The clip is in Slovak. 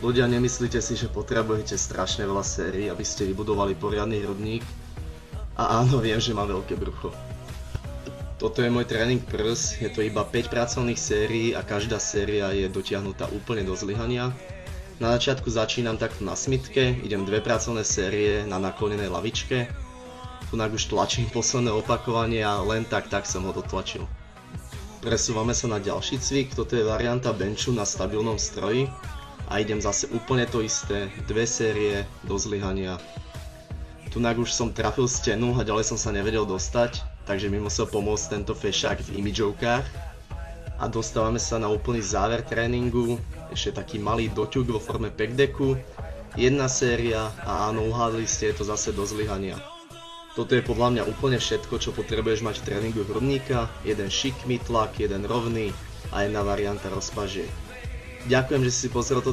Ľudia, nemyslíte si, že potrebujete strašne veľa sérií, aby ste vybudovali poriadny hrudník? A áno, viem, že mám veľké brucho. Toto je môj tréning prs, je to iba 5 pracovných sérií a každá séria je dotiahnutá úplne do zlyhania. Na začiatku začínam takto na smitke, idem 2 pracovné série na naklonenej lavičke. Tunak už tlačím posledné opakovanie a len tak som ho dotlačil. Presúvame sa na ďalší cvik, toto je varianta benchu na stabilnom stroji. A idem zase úplne to isté, 2 série do zlyhania. Tunak už som trafil stenu a ďalej som sa nevedel dostať, takže mi musel pomôcť tento fešák v imidžovkách. A dostávame sa na úplný záver tréningu, ešte taký malý doťuk vo forme packdecku, 1 séria a áno, uhádli ste, je to zase do zlyhania. Toto je podľa mňa úplne všetko, čo potrebuješ mať v tréningu hrudníka, jeden šikmý tlak, jeden rovný a jedna varianta rozpažiek. Ďakujem, že si pozrel toto